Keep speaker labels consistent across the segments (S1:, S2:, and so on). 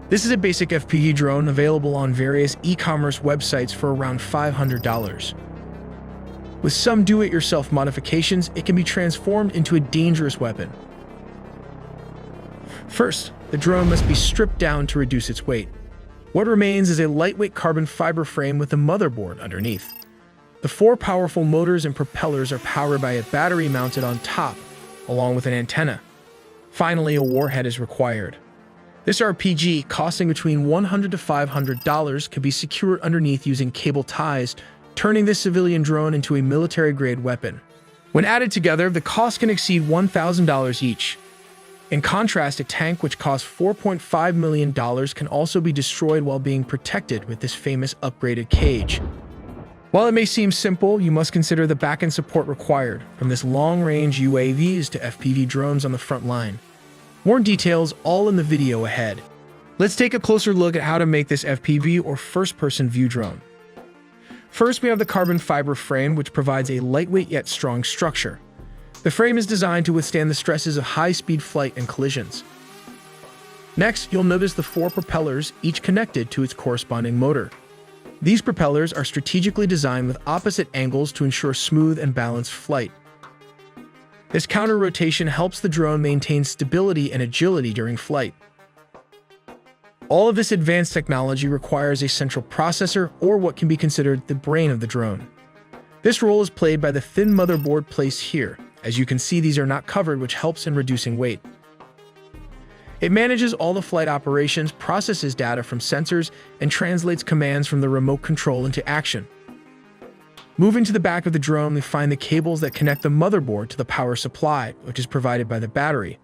S1: This is a basic FPV drone available on various e-commerce websites for around $500. With some do-it-yourself modifications, it can be transformed into a dangerous weapon. First, the drone must be stripped down to reduce its weight. What remains is a lightweight carbon fiber frame with a motherboard underneath. The 4 powerful motors and propellers are powered by a battery mounted on top, along with an antenna. Finally, a warhead is required. This RPG, costing between $100 to $500, can be secured underneath using cable ties, turning this civilian drone into a military-grade weapon. When added together, the cost can exceed $1,000 each. In contrast, a tank which costs $4.5 million can also be destroyed while being protected with this famous upgraded cage. While it may seem simple, you must consider the back-end support required, from this long-range UAVs to FPV drones on the front line. More details all in the video ahead. Let's take a closer look at how to make this FPV or first-person view drone. First, we have the carbon fiber frame, which provides a lightweight yet strong structure. The frame is designed to withstand the stresses of high-speed flight and collisions. Next, you'll notice the 4 propellers, each connected to its corresponding motor. These propellers are strategically designed with opposite angles to ensure smooth and balanced flight. This counter-rotation helps the drone maintain stability and agility during flight. All of this advanced technology requires a central processor, or what can be considered the brain of the drone. This role is played by the thin motherboard placed here. As you can see, these are not covered, which helps in reducing weight. It manages all the flight operations, processes data from sensors, and translates commands from the remote control into action. Moving to the back of the drone, we find the cables that connect the motherboard to the power supply, which is provided by the battery.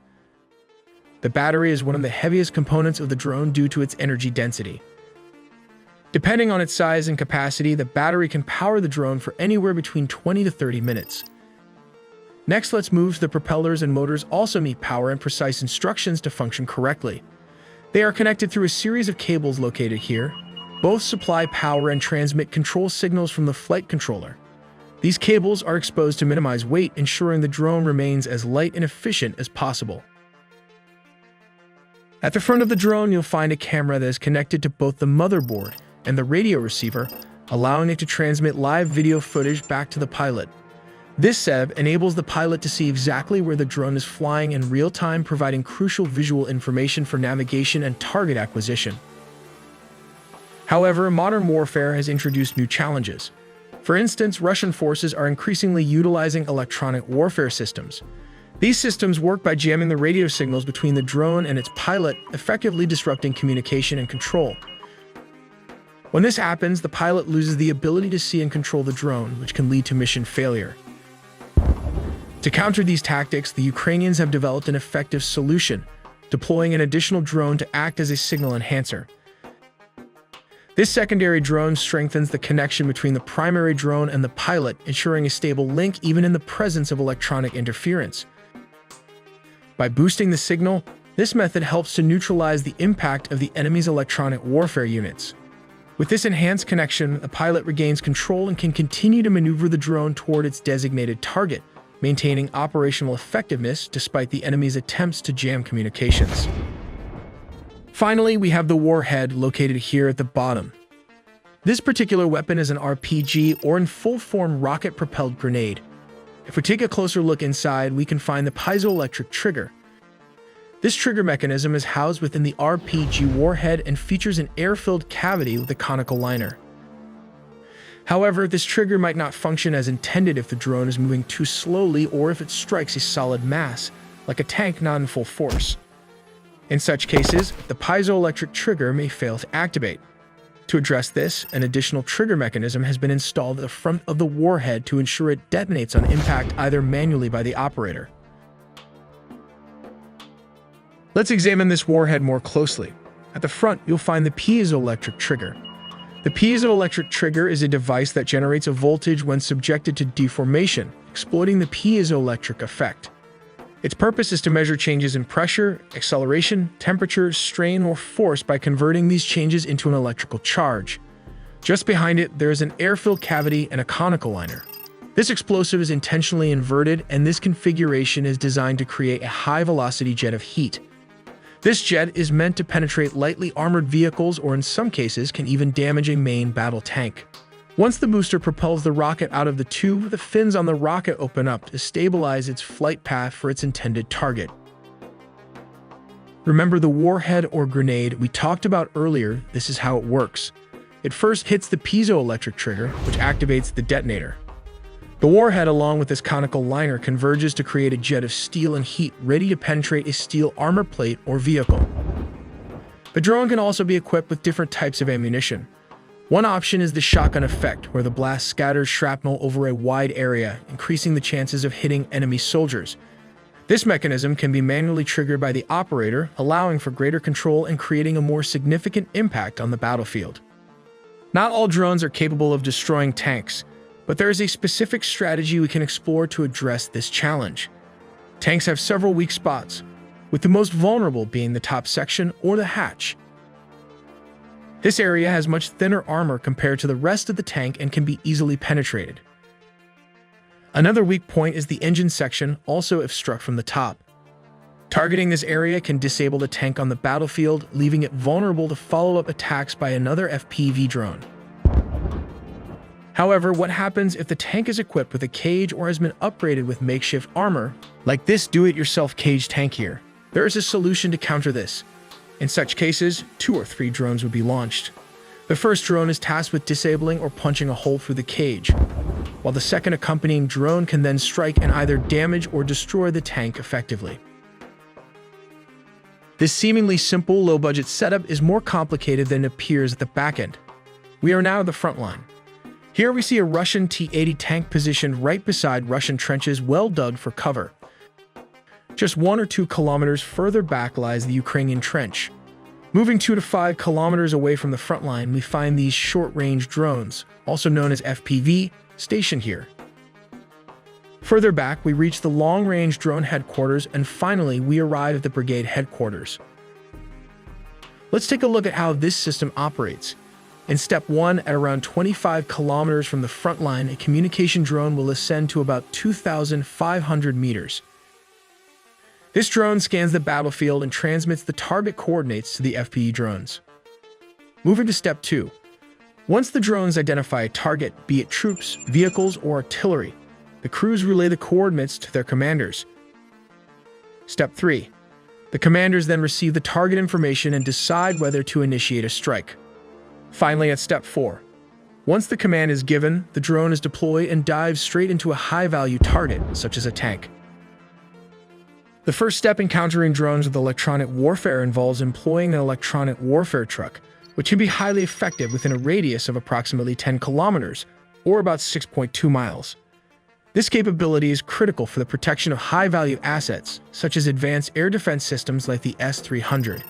S1: The battery is one of the heaviest components of the drone due to its energy density. Depending on its size and capacity, the battery can power the drone for anywhere between 20 to 30 minutes. Next, let's move to the propellers and motors also need power and precise instructions to function correctly. They are connected through a series of cables located here. Both supply power and transmit control signals from the flight controller. These cables are exposed to minimize weight, ensuring the drone remains as light and efficient as possible. At the front of the drone, you'll find a camera that is connected to both the motherboard and the radio receiver, allowing it to transmit live video footage back to the pilot. This SEV enables the pilot to see exactly where the drone is flying in real time, providing crucial visual information for navigation and target acquisition. However, modern warfare has introduced new challenges. For instance, Russian forces are increasingly utilizing electronic warfare systems. These systems work by jamming the radio signals between the drone and its pilot, effectively disrupting communication and control. When this happens, the pilot loses the ability to see and control the drone, which can lead to mission failure. To counter these tactics, the Ukrainians have developed an effective solution, deploying an additional drone to act as a signal enhancer. This secondary drone strengthens the connection between the primary drone and the pilot, ensuring a stable link even in the presence of electronic interference. By boosting the signal, this method helps to neutralize the impact of the enemy's electronic warfare units. With this enhanced connection, the pilot regains control and can continue to maneuver the drone toward its designated target, maintaining operational effectiveness despite the enemy's attempts to jam communications. Finally, we have the warhead located here at the bottom. This particular weapon is an RPG, or in full-form rocket-propelled grenade. If we take a closer look inside, we can find the piezoelectric trigger. This trigger mechanism is housed within the RPG warhead and features an air-filled cavity with a conical liner. However, this trigger might not function as intended if the drone is moving too slowly or if it strikes a solid mass, like a tank not in full force. In such cases, the piezoelectric trigger may fail to activate. To address this, an additional trigger mechanism has been installed at the front of the warhead to ensure it detonates on impact either manually by the operator. Let's examine this warhead more closely. At the front, you'll find the piezoelectric trigger. The piezoelectric trigger is a device that generates a voltage when subjected to deformation, exploiting the piezoelectric effect. Its purpose is to measure changes in pressure, acceleration, temperature, strain, or force by converting these changes into an electrical charge. Just behind it, there is an air-filled cavity and a conical liner. This explosive is intentionally inverted, and this configuration is designed to create a high-velocity jet of heat. This jet is meant to penetrate lightly armored vehicles or in some cases can even damage a main battle tank. Once the booster propels the rocket out of the tube, the fins on the rocket open up to stabilize its flight path for its intended target. Remember the warhead or grenade we talked about earlier? This is how it works. It first hits the piezoelectric trigger, which activates the detonator. The warhead, along with this conical liner, converges to create a jet of steel and heat ready to penetrate a steel armor plate or vehicle. The drone can also be equipped with different types of ammunition. One option is the shotgun effect, where the blast scatters shrapnel over a wide area, increasing the chances of hitting enemy soldiers. This mechanism can be manually triggered by the operator, allowing for greater control and creating a more significant impact on the battlefield. Not all drones are capable of destroying tanks, but there is a specific strategy we can explore to address this challenge. Tanks have several weak spots, with the most vulnerable being the top section or the hatch. This area has much thinner armor compared to the rest of the tank and can be easily penetrated. Another weak point is the engine section, also if struck from the top. Targeting this area can disable the tank on the battlefield, leaving it vulnerable to follow-up attacks by another FPV drone. However, what happens if the tank is equipped with a cage or has been upgraded with makeshift armor, like this do-it-yourself cage tank here? There is a solution to counter this. In such cases, 2 or 3 drones would be launched. The first drone is tasked with disabling or punching a hole through the cage, while the second accompanying drone can then strike and either damage or destroy the tank effectively. This seemingly simple, low-budget setup is more complicated than it appears at the back end. We are now at the front line. Here we see a Russian T-80 tank positioned right beside Russian trenches well dug for cover. Just 1 or 2 kilometers further back lies the Ukrainian trench. Moving 2 to 5 kilometers away from the front line, we find these short-range drones, also known as FPV, stationed here. Further back, we reach the long-range drone headquarters, and finally, we arrive at the brigade headquarters. Let's take a look at how this system operates. In Step 1, at around 25 kilometers from the front line, a communication drone will ascend to about 2,500 meters. This drone scans the battlefield and transmits the target coordinates to the FPV drones. Moving to Step 2. Once the drones identify a target, be it troops, vehicles, or artillery, the crews relay the coordinates to their commanders. Step 3. The commanders then receive the target information and decide whether to initiate a strike. Finally, at Step 4. Once the command is given, the drone is deployed and dives straight into a high-value target, such as a tank. The first step in countering drones with electronic warfare involves employing an electronic warfare truck, which can be highly effective within a radius of approximately 10 kilometers, or about 6.2 miles. This capability is critical for the protection of high-value assets, such as advanced air defense systems like the S-300.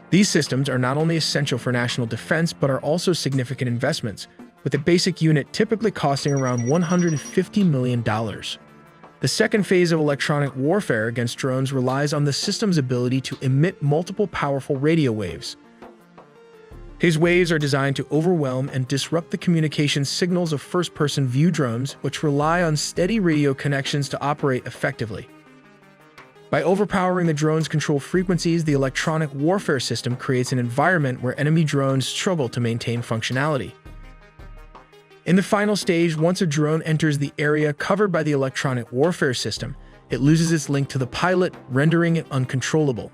S1: These systems are not only essential for national defense, but are also significant investments, with a basic unit typically costing around $150 million. The second phase of electronic warfare against drones relies on the system's ability to emit multiple powerful radio waves. These waves are designed to overwhelm and disrupt the communication signals of first-person view drones, which rely on steady radio connections to operate effectively. By overpowering the drone's control frequencies, the electronic warfare system creates an environment where enemy drones struggle to maintain functionality. In the final stage, once a drone enters the area covered by the electronic warfare system, it loses its link to the pilot, rendering it uncontrollable.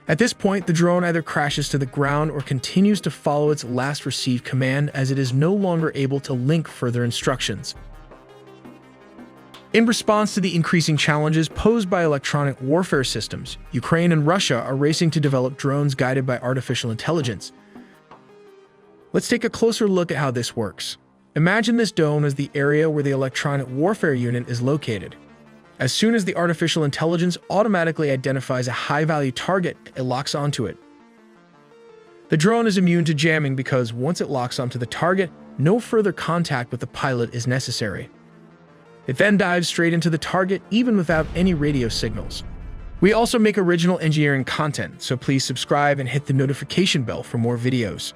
S1: At this point, the drone either crashes to the ground or continues to follow its last received command, as it is no longer able to link further instructions. In response to the increasing challenges posed by electronic warfare systems, Ukraine and Russia are racing to develop drones guided by artificial intelligence. Let's take a closer look at how this works. Imagine this dome as the area where the electronic warfare unit is located. As soon as the artificial intelligence automatically identifies a high-value target, it locks onto it. The drone is immune to jamming because once it locks onto the target, no further contact with the pilot is necessary. It then dives straight into the target, even without any radio signals. We also make original engineering content, so please subscribe and hit the notification bell for more videos.